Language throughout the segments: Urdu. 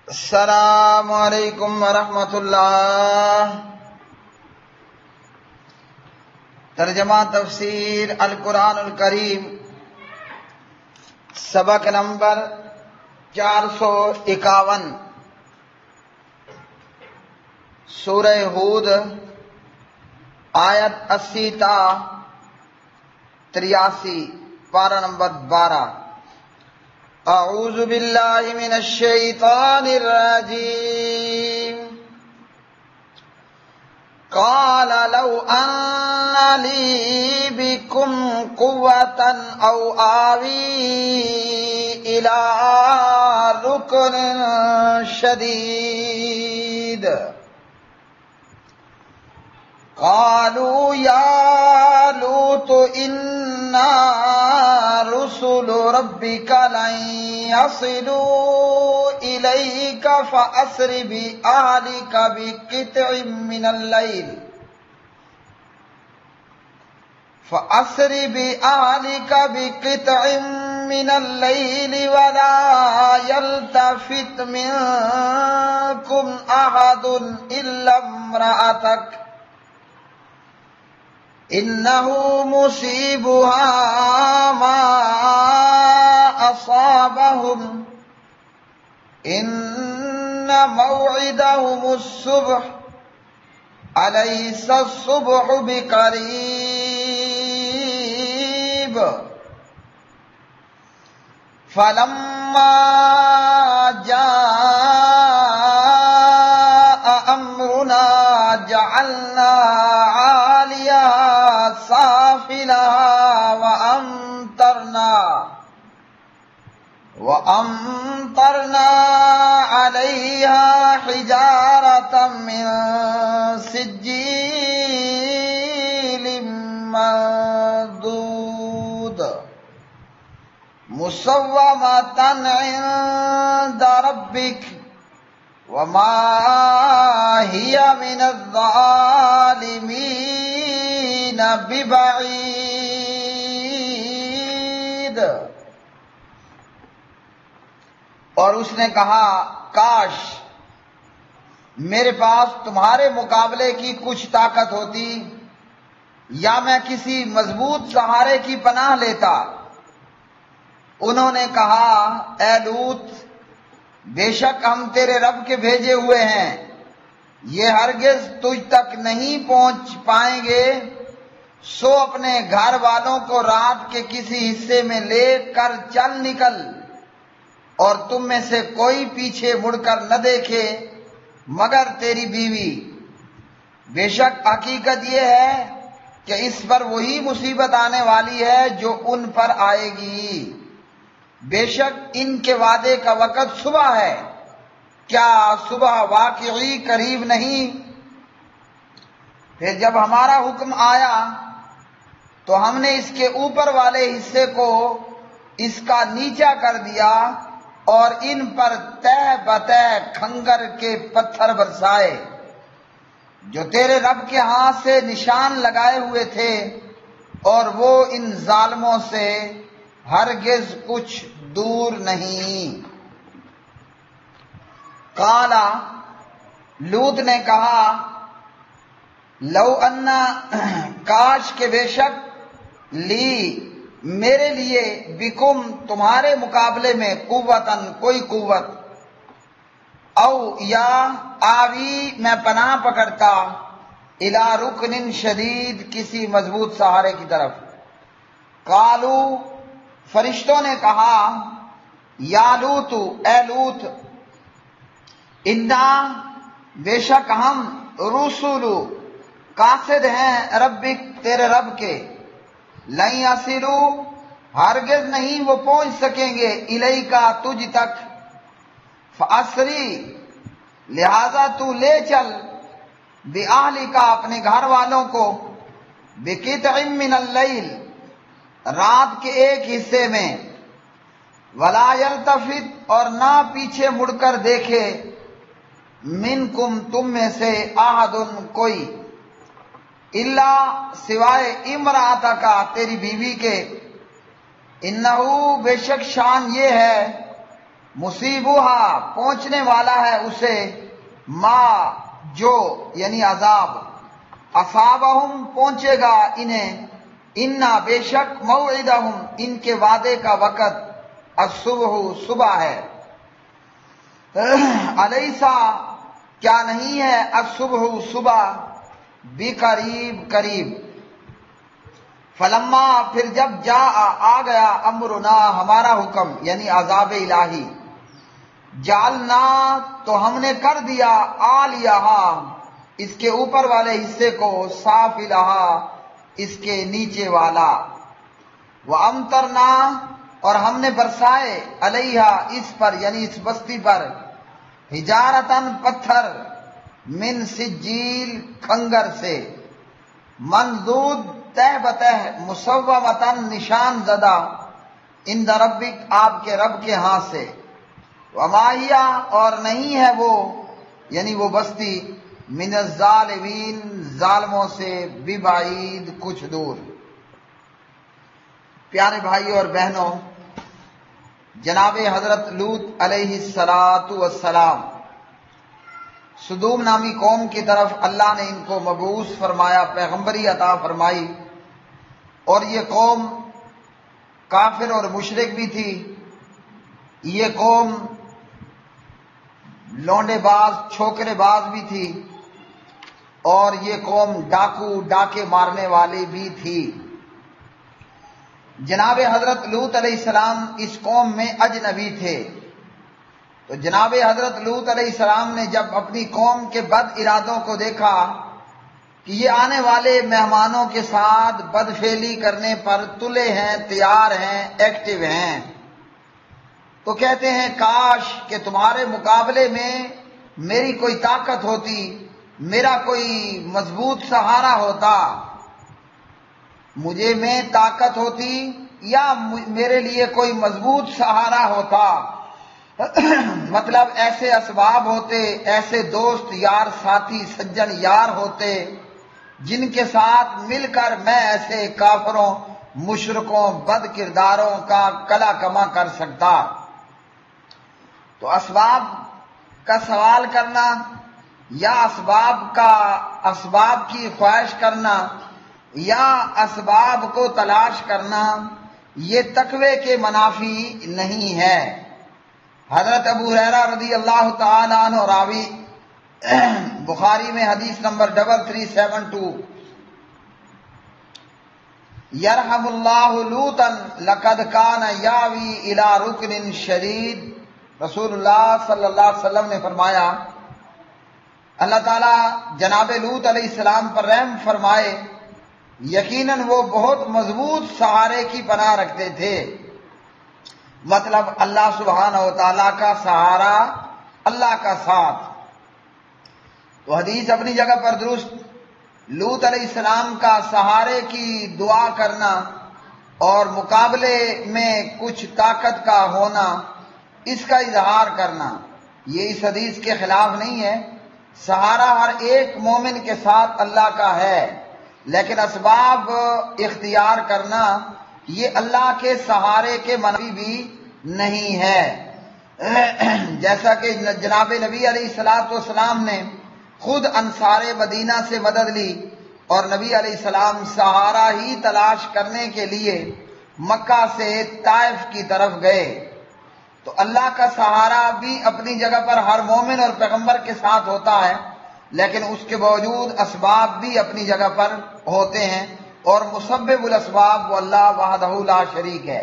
السلام علیکم ورحمۃ اللہ۔ ترجمہ تفسیر القرآن الکریم، سبق نمبر 451، سورہ ہود، آیت 80 تا 83، پارہ نمبر 12۔ اعوذ باللہ من الشیطان الرجیم۔ قال لو ان لی بکم قوة او آوی الى رکن شدید قالوا یا لوط انا رسل ربك لن يصلوا إليك فأسر بأهلك بقطع من الليل ولا يلتفت منكم أحد إلا امرأتك إنه مصيبها ما أصابهم إن موعدهم الصبح أليس الصبح بقريب فلما جاء أمرنا جعلنا عاليها سافلها وأمطرنا عليها حجارة من سجيل منضود مسومة عند ربك وما هي من الظالمين ببعید۔ اور اس نے کہا، کاش میرے پاس تمہارے مقابلے کی کچھ طاقت ہوتی یا میں کسی مضبوط سہارے کی پناہ لیتا۔ انہوں نے کہا، اے لوط، بے شک ہم تیرے رب کے بھیجے ہوئے ہیں، یہ ہرگز تجھ تک نہیں پہنچ پائیں گے، سو اپنے گھر والوں کو رات کے کسی حصے میں لے کر چل نکل، اور تم میں سے کوئی پیچھے مڑ کر نہ دیکھے مگر تیری بیوی۔ بے شک حقیقت یہ ہے کہ اس پر وہی مصیبت آنے والی ہے جو ان پر آئے گی۔ بے شک ان کے وعدے کا وقت صبح ہے، کیا صبح واقعی قریب نہیں؟ پھر جب ہمارا حکم آیا تو ہم نے اس کے اوپر والے حصے کو اس کا نیچا کر دیا اور ان پر تہ بتہ کھنگر کے پتھر برسائے جو تیرے رب کے ہاتھ سے نشان لگائے ہوئے تھے، اور وہ ان ظالموں سے ہرگز کچھ دور نہیں۔ قالا، لوط نے کہا، لو انا، کاش کہ بے شک، لی، میرے لیے، بکم، تمہارے مقابلے میں، قوتاً، کوئی قوت، او یا آوی، میں پناہ پکڑتا، الی رکن شدید، کسی مضبوط سہارے کی طرف۔ قالو، فرشتوں نے کہا، یا لوط، اے لوط، انا، بے شک ہم، رسول، قاصد ہیں، ربک، تیرے رب کے، لن یصلوا، ہرگز نہیں وہ پہنچ سکیں گے، الیکا، تجھ تک، فاسری، لہذا تو لے چل، باہلک، اپنے گھر والوں کو، بقطع من اللیل، رات کے ایک حصے میں، ولا یلتفت، اور نہ پیچھے مڑ کر دیکھے، منکم، تم میں سے، احد، کوئی، الا، سوائے، امرأتہ کا، تیری بیوی کے، انہو، بے شک شان یہ ہے، مصیبوہا پہنچنے والا ہے اسے، ما جو یعنی عذاب، اصابہم پہنچے گا انہیں، انا بے شک موعدہم ان کے وعدے کا وقت، الصبح صبح ہے، الیسا کیا نہیں ہے، الصبح صبح، بقریب قریب، فلما پھر جب جا آ گیا، امرنا ہمارا حکم یعنی عذاب الہی، جعلنا تو ہم نے کر دیا، عالیہا اس کے اوپر والے حصے کو، سافلہا اس کے نیچے والا، وامطرنا اور ہم نے برسائے، علیہا اس پر یعنی اس بستی پر، حجارتن پتھر، من سجیل کنگر سے، منضود تہ بتہ، مسومتن نشان زدہ، عند ربک آپ کے رب کے ہاں سے، وما ہی اور نہیں ہے وہ یعنی وہ بستی، من الظالمین ظالموں سے، ببعید کچھ دور۔ پیارے بھائیوں اور بہنوں، جناب حضرت لوط علیہ السلام سدوم نامی قوم کی طرف اللہ نے ان کو مبعوث فرمایا، پیغمبری عطا فرمائی، اور یہ قوم کافر اور مشرک بھی تھی، یہ قوم لونڈے باز چھوکرے باز بھی تھی، اور یہ قوم ڈاکو ڈاکے مارنے والی بھی تھی۔ جناب حضرت لوط علیہ السلام اس قوم میں اجنبی تھے، تو جناب حضرت لوط علیہ السلام نے جب اپنی قوم کے بد ارادوں کو دیکھا کہ یہ آنے والے مہمانوں کے ساتھ بدفعلی کرنے پر تلے ہیں، تیار ہیں، ایکٹیو ہیں، تو کہتے ہیں کاش کہ تمہارے مقابلے میں میری کوئی طاقت ہوتی، میرا کوئی مضبوط سہارا ہوتا، مجھے میں طاقت ہوتی یا میرے لیے کوئی مضبوط سہارا ہوتا، مطلب ایسے اسباب ہوتے، ایسے دوست یار ساتھی سجن یار ہوتے جن کے ساتھ مل کر میں ایسے کافروں مشرکوں بد کرداروں کا کلا کما کر سکتا۔ تو اسباب کا سوال کرنا یا اسباب کی خواہش کرنا یا اسباب کو تلاش کرنا یہ تقوی کے منافی نہیں ہے۔ حضرت ابو ہریرہ رضی اللہ تعالی عنہ راوی، بخاری میں حدیث نمبر 3372، یرحم اللہ لوطا لقد کان یاوی الی رکن شدید، رسول اللہ صلی اللہ علیہ وسلم نے فرمایا اللہ تعالیٰ جناب لوط علیہ السلام پر رحم فرمائے، یقیناً وہ بہت مضبوط سہارے کی پناہ رکھتے تھے، مطلب اللہ سبحانہ و تعالیٰ کا سہارا، اللہ کا ساتھ۔ تو حدیث اپنی جگہ پر درست، لوط علیہ السلام کا سہارے کی دعا کرنا اور مقابلے میں کچھ طاقت کا ہونا، اس کا اظہار کرنا، یہ اس حدیث کے خلاف نہیں ہے۔ سہارا ہر ایک مومن کے ساتھ اللہ کا ہے، لیکن اسباب اختیار کرنا یہ اللہ کے سہارے کے منافی بھی نہیں ہے۔ جیسا کہ جناب نبی علیہ السلام نے خود انصار مدینہ سے مدد لی اور نبی علیہ السلام سہارا ہی تلاش کرنے کے لیے مکہ سے طائف کی طرف گئے۔ تو اللہ کا سہارا بھی اپنی جگہ پر ہر مومن اور پیغمبر کے ساتھ ہوتا ہے، لیکن اس کے باوجود اسباب بھی اپنی جگہ پر ہوتے ہیں، اور مسبب الاسباب وہ اللہ وحدہ لا شریک ہے۔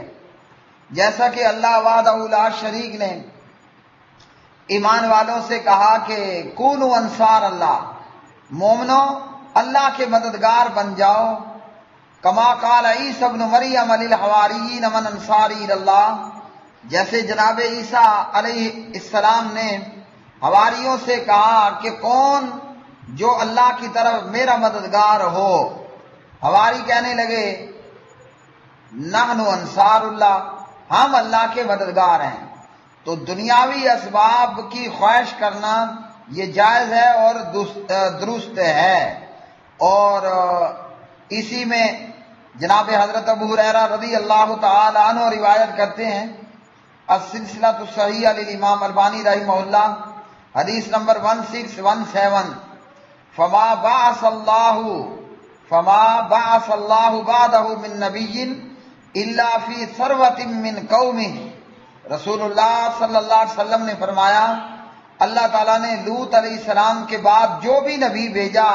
جیسا کہ اللہ وحدہ لا شریک نے ایمان والوں سے کہا کہ کونوا انصار اللہ، مومنو اللہ کے مددگار بن جاؤ، کما قال عیسی ابن مریم للحواریین من انصاری اللہ، جیسے جناب عیسیٰ علیہ السلام نے حواریوں سے کہا کہ کون جو اللہ کی طرف میرا مددگار ہو، حواری کہنے لگے نحن انصار اللہ، ہم اللہ کے مددگار ہیں۔ تو دنیاوی اسباب کی خواہش کرنا یہ جائز ہے اور درست ہے، اور اسی میں جناب حضرت ابو ہریرہ رضی اللہ تعالی عنہ روایت کرتے ہیں السلسلۃ الصحیحہ للامام البانی رحمہ اللہ، حدیث نمبر 1617، فما بعث اللہ بعدہ من نبی الا فی ثروۃ من قومہ۔ رسول اللہ صلی اللہ علیہ وسلم نے فرمایا، اللہ تعالیٰ نے لوط علیہ السلام کے بعد جو بھی نبی بھیجا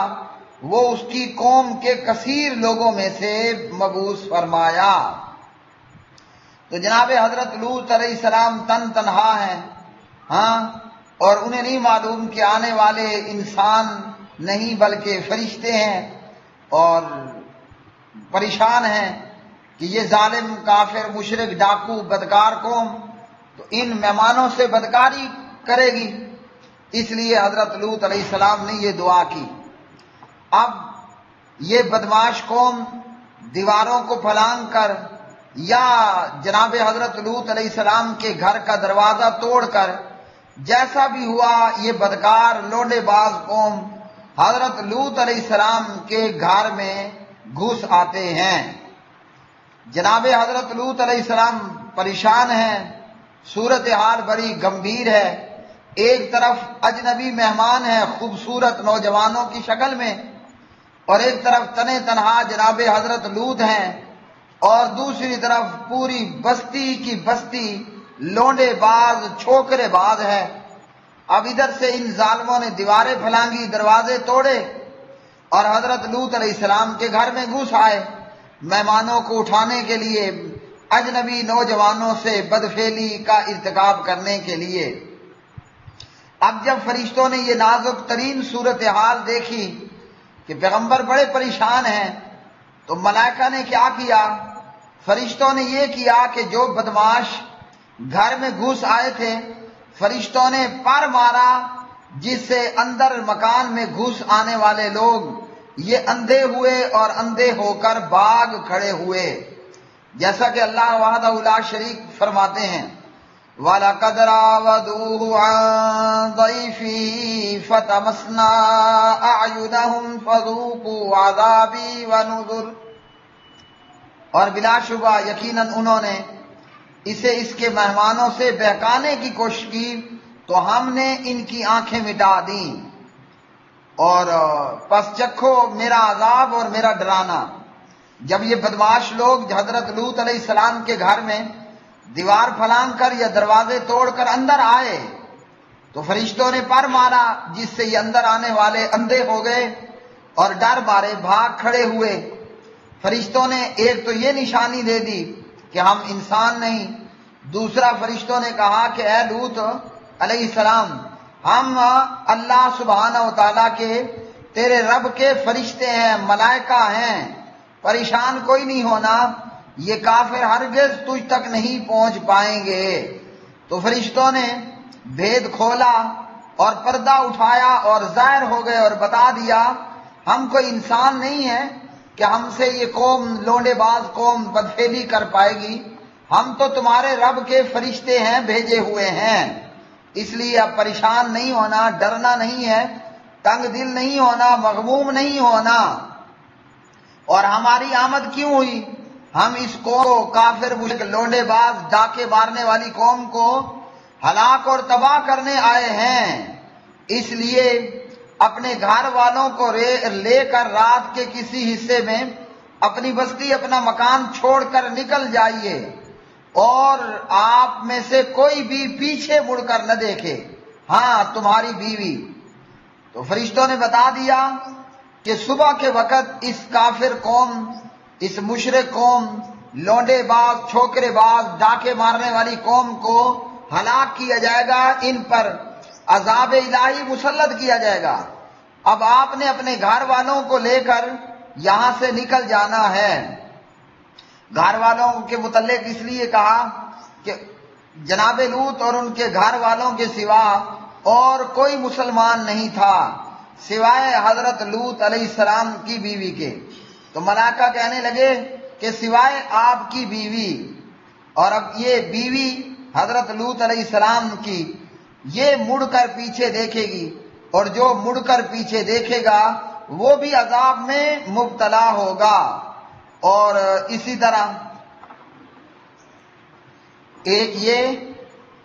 وہ اس کی قوم کے کثیر لوگوں میں سے مبعوث فرمایا۔ تو جناب حضرت لوط علیہ السلام تنہا ہیں، ہاں، اور انہیں نہیں معلوم کہ آنے والے انسان نہیں بلکہ فرشتے ہیں، اور پریشان ہیں کہ یہ ظالم کافر مشرک ڈاکو بدکار قوم تو ان مہمانوں سے بدکاری کرے گی، اس لیے حضرت لوط علیہ السلام نے یہ دعا کی۔ اب یہ بدماش قوم دیواروں کو پھلانگ کر یا جناب حضرت لوط علیہ السلام کے گھر کا دروازہ توڑ کر، جیسا بھی ہوا، یہ بدکار لونڈے باز قوم حضرت لوط علیہ السلام کے گھر میں گھس آتے ہیں۔ جناب حضرت لوط علیہ السلام پریشان ہیں، صورتحال بڑی گمبھیر ہے۔ ایک طرف اجنبی مہمان ہیں خوبصورت نوجوانوں کی شکل میں، اور ایک طرف تنہا جناب حضرت لوط ہیں، اور دوسری طرف پوری بستی کی بستی لونڈے باز چھوکرے باز ہے۔ اب ادھر سے ان ظالموں نے دیواریں پھلانگی، دروازے توڑے، اور حضرت لوط علیہ السلام کے گھر میں گھس آئے مہمانوں کو اٹھانے کے لیے، اجنبی نوجوانوں سے بدفعلی کا ارتکاب کرنے کے لیے۔ اب جب فرشتوں نے یہ نازک ترین صورتحال دیکھی کہ پیغمبر بڑے پریشان ہیں، تو ملائکہ نے کیا کیا؟ فرشتوں نے یہ کیا کہ جو بدماش گھر میں گھس آئے تھے، فرشتوں نے پر مارا، جس سے اندر مکان میں گھس آنے والے لوگ یہ اندھے ہوئے اور اندھے ہو کر بھاگ کھڑے ہوئے، جیسا کہ اللہ وحدہ لا شریک فرماتے ہیں، وَلَقَدْ رَاوَدُوهُ عَن ضَيْفِهِ فَطَمَسْنَا أَعْيُنَهُمْ فَذُوقُوا عَذَابِي وَنُذُرِ۔ اور بلا شبہ یقیناً انہوں نے اسے اس کے مہمانوں سے بہکانے کی کوشش کی تو ہم نے ان کی آنکھیں مٹا دیں، اور پس چکھو میرا عذاب اور میرا ڈرانا۔ جب یہ بدماش لوگ حضرت لوط علیہ السلام کے گھر میں دیوار پھلانگ کر یا دروازے توڑ کر اندر آئے تو فرشتوں نے پر مارا، جس سے یہ اندر آنے والے اندھے ہو گئے اور ڈر مارے بھاگ کھڑے ہوئے۔ فرشتوں نے ایک تو یہ نشانی دے دی کہ ہم انسان نہیں، دوسرا فرشتوں نے کہا کہ اے لوط علیہ السلام، ہم اللہ سبحانہ و تعالیٰ کے تیرے رب کے فرشتے ہیں، ملائکہ ہیں، پریشان کوئی نہیں ہونا، یہ کافر ہرگز تجھ تک نہیں پہنچ پائیں گے۔ تو فرشتوں نے بھید کھولا اور پردہ اٹھایا اور ظاہر ہو گئے اور بتا دیا، ہم کوئی انسان نہیں ہے کہ ہم سے یہ قوم لونڈے باز قوم بدفعلی کر پائے گی، ہم تو تمہارے رب کے فرشتے ہیں، بھیجے ہوئے ہیں۔ اس لیے اب پریشان نہیں ہونا، ڈرنا نہیں ہے، تنگ دل نہیں ہونا، مغموم نہیں ہونا۔ اور ہماری آمد کیوں ہوئی؟ ہم اس کو کافر مشرک لونڈے باز ڈاکے مارنے والی قوم کو ہلاک اور تباہ کرنے آئے ہیں، اس لیے اپنے گھر والوں کو لے کر رات کے کسی حصے میں اپنی بستی اپنا مکان چھوڑ کر نکل جائیے، اور آپ میں سے کوئی بھی پیچھے مڑ کر نہ دیکھے، ہاں تمہاری بیوی۔ تو فرشتوں نے بتا دیا کہ صبح کے وقت اس کافر قوم، اس مشرک قوم، لونڈے باز چھوکرے باز ڈاکے مارنے والی قوم کو ہلاک کیا جائے گا، ان پر عذاب الہی مسلط کیا جائے گا۔ اب آپ نے اپنے گھر والوں کو لے کر یہاں سے نکل جانا ہے۔ گھر والوں کے متعلق اس لیے کہا کہ جناب لوط اور ان کے گھر والوں کے سوا اور کوئی مسلمان نہیں تھا سوائے حضرت لوط علیہ السلام کی بیوی کے۔ تو ملائکہ کہنے لگے کہ سوائے آپ کی بیوی، اور اب یہ بیوی حضرت لوط علیہ السلام کی یہ مڑ کر پیچھے دیکھے گی، اور جو مڑ کر پیچھے دیکھے گا وہ بھی عذاب میں مبتلا ہوگا۔ اور اسی طرح ایک یہ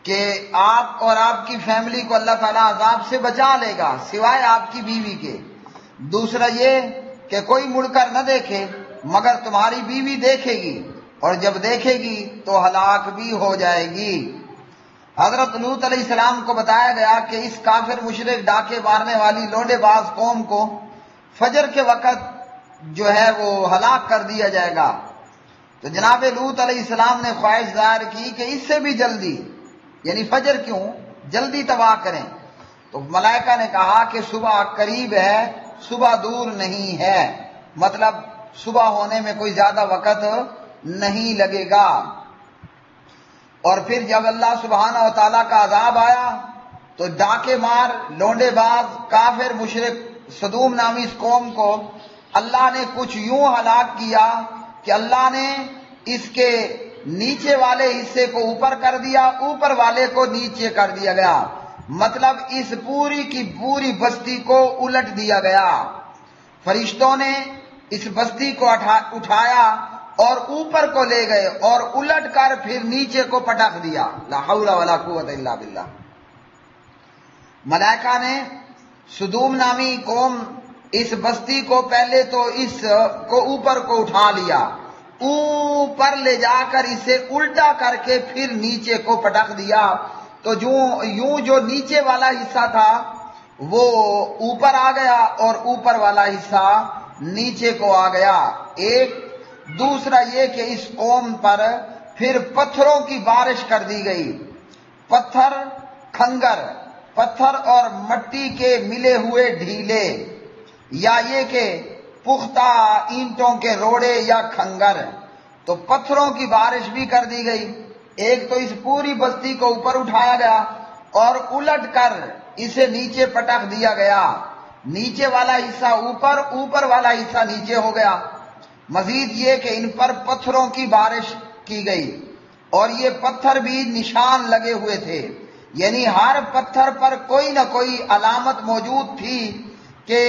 کہ آپ اور آپ کی فیملی کو اللہ تعالیٰ عذاب سے بچا لے گا سوائے آپ کی بیوی کے۔ دوسرا یہ کہ کوئی مڑ کر نہ دیکھے مگر تمہاری بیوی دیکھے گی، اور جب دیکھے گی تو ہلاک بھی ہو جائے گی۔ حضرت لوط علیہ السلام کو بتایا گیا کہ اس کافر مشرک ڈاکے مارنے والی لونڈے باز قوم کو فجر کے وقت جو ہے وہ ہلاک کر دیا جائے گا۔ تو جناب لوط علیہ السلام نے خواہش ظاہر کی کہ اس سے بھی جلدی، یعنی فجر کیوں، جلدی تباہ کریں۔ تو ملائکہ نے کہا کہ صبح قریب ہے، صبح دور نہیں ہے، مطلب صبح ہونے میں کوئی زیادہ وقت نہیں لگے گا۔ اور پھر جب اللہ سبحانہ و تعالیٰ کا عذاب آیا تو ڈاکے مار لونڈے باز کافر مشرک سدوم نامی اس قوم کو اللہ نے کچھ یوں ہلاک کیا کہ اللہ نے اس کے نیچے والے حصے کو اوپر کر دیا، اوپر والے کو نیچے کر دیا گیا، مطلب اس پوری کی پوری بستی کو الٹ دیا گیا۔ فرشتوں نے اس بستی کو اٹھایا اور اوپر کو لے گئے اور الٹ کر پھر نیچے کو پٹک دیا۔ لا حول ولا قوت الا باللہ۔ ملائکہ نے سدوم نامی قوم اس بستی کو پہلے تو اس کو اوپر کو اٹھا لیا، اوپر لے جا کر اسے الٹا کر کے پھر نیچے کو پٹک دیا۔ تو یوں جو نیچے والا حصہ تھا وہ اوپر آ گیا اور اوپر والا حصہ نیچے کو آ گیا۔ ایک دوسرا یہ کہ اس قوم پر پھر پتھروں کی بارش کر دی گئی، پتھر کھنگر، پتھر اور مٹی کے ملے ہوئے ڈھیلے، یا یہ کہ پختہ اینٹوں کے روڑے یا کھنگر، تو پتھروں کی بارش بھی کر دی گئی۔ ایک تو اس پوری بستی کو اوپر اٹھایا گیا اور الٹ کر اسے نیچے پٹک دیا گیا، نیچے والا حصہ اوپر، اوپر والا حصہ نیچے ہو گیا۔ مزید یہ کہ ان پر پتھروں کی بارش کی گئی، اور یہ پتھر بھی نشان لگے ہوئے تھے، یعنی ہر پتھر پر کوئی نہ کوئی علامت موجود تھی کہ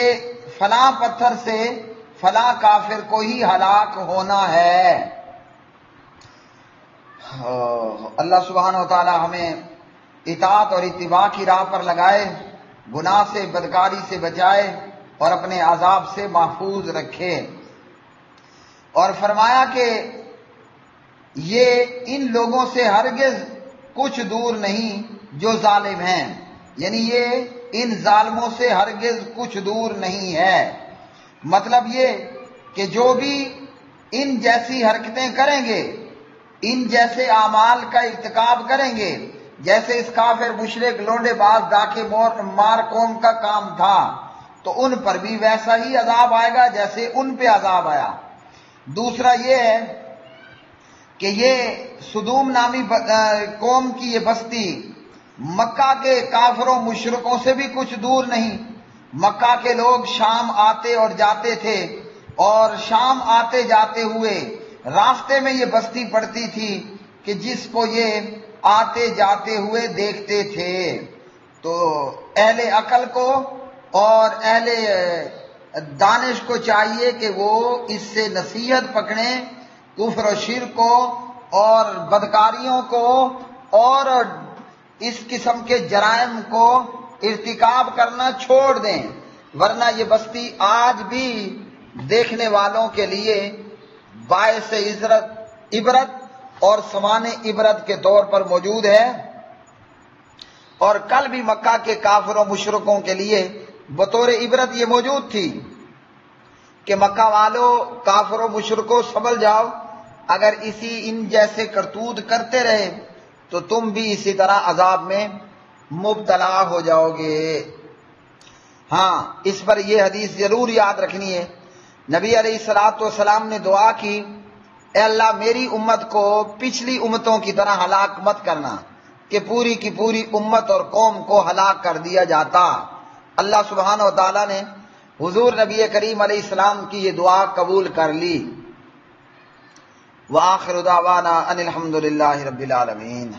فلاں پتھر سے فلاں کافر کو ہی ہلاک ہونا ہے۔ اللہ سبحانہ و تعالی ہمیں اطاعت اور اتباع کی راہ پر لگائے، گناہ سے بدکاری سے بچائے اور اپنے عذاب سے محفوظ رکھے۔ اور فرمایا کہ یہ ان لوگوں سے ہرگز کچھ دور نہیں جو ظالم ہیں، یعنی یہ ان ظالموں سے ہرگز کچھ دور نہیں ہے، مطلب یہ کہ جو بھی ان جیسی حرکتیں کریں گے، ان جیسے اعمال کا ارتکاب کریں گے، جیسے اس کافر مشرک لونڈے باز ڈاکے مار قوم کا کام تھا، تو ان پر بھی ویسا ہی عذاب آئے گا جیسے ان پہ عذاب آیا۔ دوسرا یہ ہے کہ یہ سدوم نامی قوم کی یہ بستی مکہ کے کافروں مشرکوں سے بھی کچھ دور نہیں۔ مکہ کے لوگ شام آتے اور جاتے تھے، اور شام آتے جاتے ہوئے راستے میں یہ بستی پڑتی تھی کہ جس کو یہ آتے جاتے ہوئے دیکھتے تھے۔ تو اہل عقل کو اور اہل دانش کو چاہیے کہ وہ اس سے نصیحت پکڑیں، کفر و شرک کو اور بدکاریوں کو اور اس قسم کے جرائم کو ارتکاب کرنا چھوڑ دیں، ورنہ یہ بستی آج بھی دیکھنے والوں کے لیے باعث عبرت اور سمان عبرت کے طور پر موجود ہے، اور کل بھی مکہ کے کافروں مشرکوں کے لیے بطور عبرت یہ موجود تھی کہ مکہ والوں کافروں مشرکوں سنبھل جاؤ، اگر ان جیسے کرتوت کرتے رہے تو تم بھی اسی طرح عذاب میں مبتلا ہو جاؤ گے۔ ہاں، اس پر یہ حدیث ضرور یاد رکھنی ہے۔ نبی علیہ الصلوۃ والسلام نے دعا کی، اے اللہ میری امت کو پچھلی امتوں کی طرح ہلاک مت کرنا کہ پوری کی پوری امت اور قوم کو ہلاک کر دیا جاتا۔ اللہ سبحانہ و تعالیٰ نے حضور نبی کریم علیہ السلام کی یہ دعا قبول کر لی۔ وآخر دعوانا ان الحمد للہ رب العالمین۔